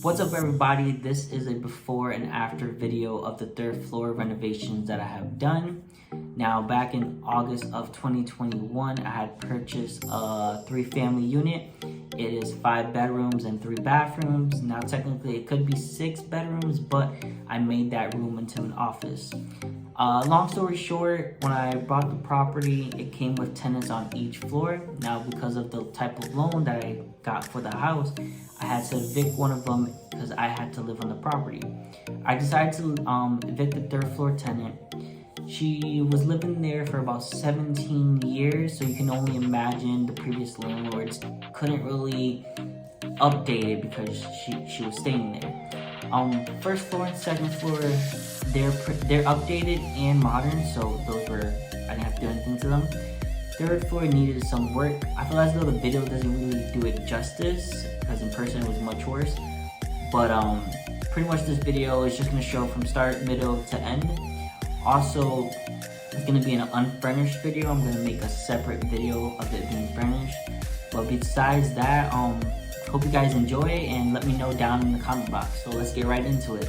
What's up everybody, this is a before and after video of the third floor renovations that I have done. Now back in August of 2021, I had purchased a 3-family unit. It is 5 bedrooms and 3 bathrooms. Now technically it could be 6 bedrooms, but I made that room into an office. Long story short, when I bought the property, it came with tenants on each floor. Now because of the type of loan that I got for the house, I had to evict one of them because I had to live on the property. I decided to evict the 3rd floor tenant. She was living there for about 17 years, so you can only imagine the previous landlords couldn't really update it because she was staying there. 1st floor and 2nd floor, they're updated and modern, so those were, I didn't have to do anything to them. 3rd floor needed some work. I feel as though the video doesn't really do it justice because in person it was much worse. But pretty much this video is just gonna show from start, middle to end. Also, it's gonna be an unfurnished video. I'm gonna make a separate video of it being furnished. But besides that, hope you guys enjoy and let me know down in the comment box. So let's get right into it.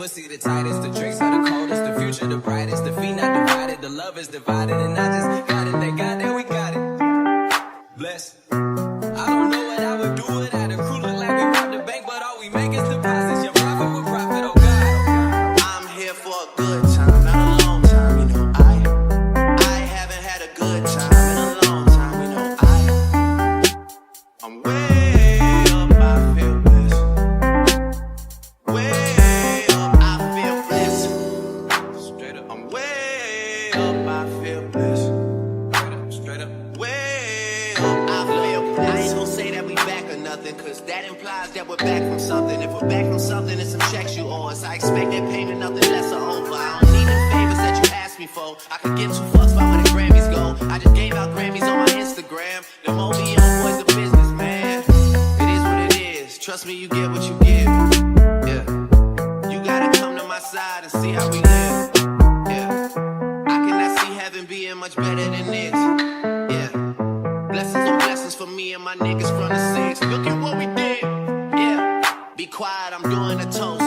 pussy the tightest, the drinks are the coldest, the future the brightest, the feet not divided, the love is divided, and I just got it, thank God that we got it. Bless. I don't know what I would do without a crew, look like we robbed the bank, but all we make is deposits, your profit with profit, oh God. I'm here for a good time, not a long time, you know I haven't had a good time in a long time, you know I'm way up, I feel blessed. Way up, I feel blessed. Straight up, I'm way up, I feel blessed. Straight up, way up, I feel blessed. I ain't gon' say that we back or nothing, cause that implies that we're back from something. If we're back from something, it's some checks you owe us. I expect that payment, nothing less or over. I don't need the favors that you asked me for. I could give two fucks about where the Grammys go. I just gave out Grammys on my Instagram. Them OBM boys, the business, man. It is what it is. Trust me, you get what you give. Yeah. You gotta come to my side and see how we live. Yeah. I cannot see heaven being much better than this. Yeah. Blessings on blessings for me and my niggas from the six. Look at what we did. Yeah. Be quiet, I'm doing a toast.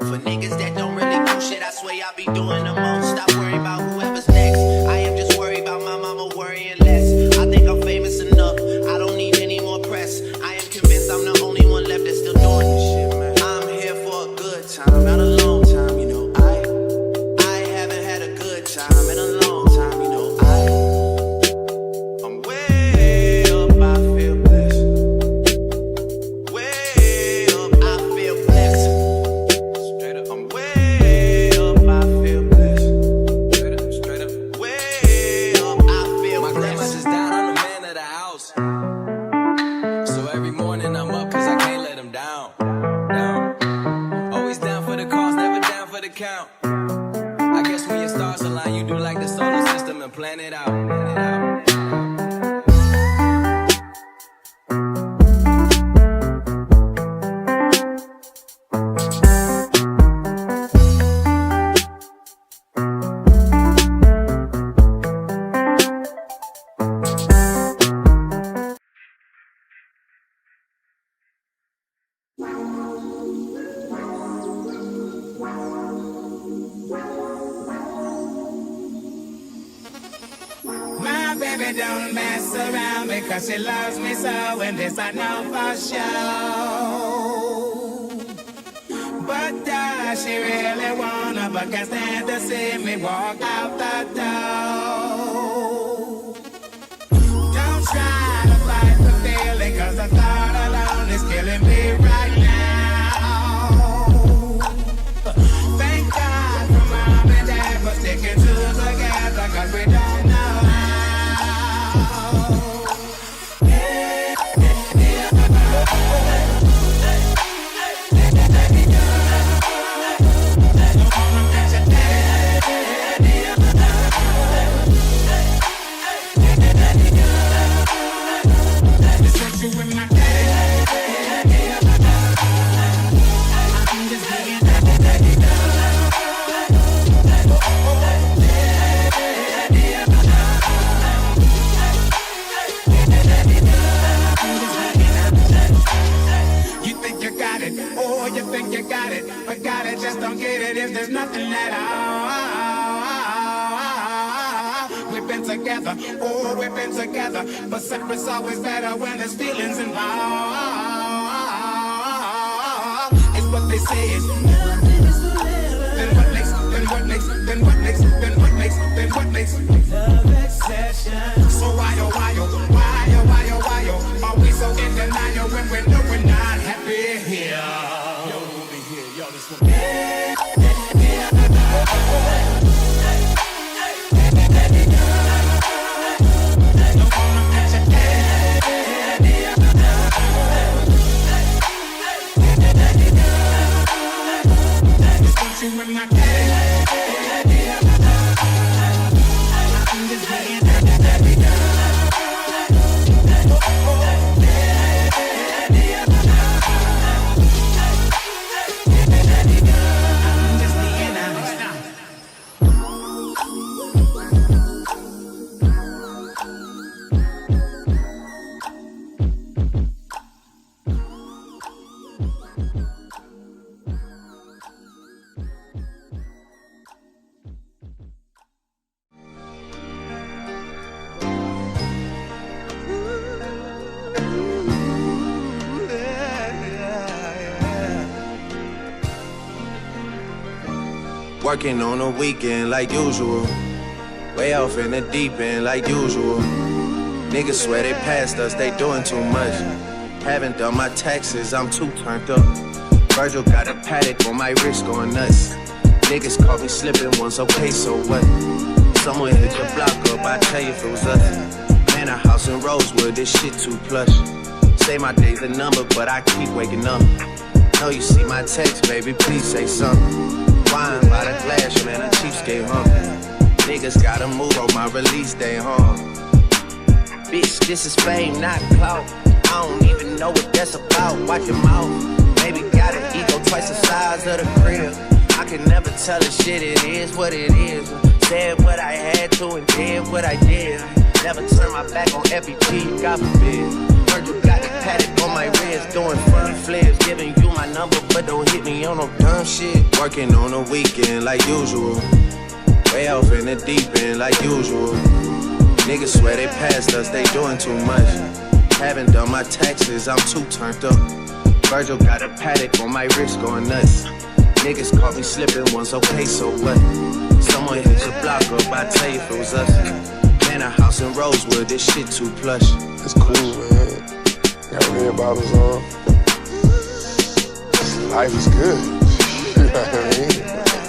For niggas that don't really do shit, I swear I be doing the most. Stop worrying about whoever's next. I am just worried about my mama worrying less. I think I'm famous enough. I don't need any more press. I am convinced I'm the only one left that's still doing this shit, man. I'm here for a good time, not a long time, you know I haven't had a good time in a long time, you know I'm way up, I feel blessed. Way up, I feel blessed. Straight up, I'm way up, I feel blessed. Straight up, way up, I feel My grandma blessed. just died, I'm the man of the house. So every morning I'm up cause I can't let him down. Always down for the cause, never down for the count. I guess when your stars align, you do like the solar system and plan it out. My baby don't mess around because she loves me so, and this I know for sure. But does she really wanna, but can't stand to see me walk out the door? Don't try to fight the feeling, cause the thought alone is killing me right now. Thank God for mom and dad for sticking two together, cause we don't know how. Just want you in my I'm just being You think you got it, oh, you think you got it, but got it, just don't get it if there's nothing at all. We've been together, oh, we've been together, but separate's always better when there's feelings involved. It's what they say is nothing is forever. Then what makes, then what makes, then what makes, then what makes, then what makes love exception? So why, oh, why, oh, why, oh, why, oh, why, oh, are we so in denial when we know we're not happy here? Yo, over here, yo, this one. Just want you in my I'm just being Working on the weekend like usual. Way off in the deep end like usual. Niggas swear they passed us, they doing too much. Haven't done my taxes, I'm too turned up. Virgil got a paddock on my wrist going nuts. Niggas caught me slipping once, okay, so what? Someone hit your block up, I tell you if it was us. Man, a house in Rosewood, this shit too plush. Say my day's a number, but I keep waking up. Know you see my text, baby, please say something. Wine by the glass, man, a cheapskate, huh? Niggas gotta move on my release day, huh? Bitch, this is fame, not clout. I don't even know what that's about. Watch your mouth. Maybe got an ego twice the size of the crib. I can never tell a shit, it is what it is. Said what I had to and did what I did. Never turn my back on FET, God forbid. Heard you got the paddock on my wrist, doing front flips. Giving you my number, but don't hit me on no dumb shit. Working on the weekend like usual. Way off in the deep end like usual. Niggas swear they passed us, they doing too much. Haven't done my taxes, I'm too turned up. Virgil got a paddock on my wrist going nuts. Niggas caught me slipping once, okay, so what? Someone hit your block up, I tell you if it was us. Man, a house in Rosewood, this shit too plush. It's cool, man. Got red bottles on. Life is good. You know what I mean?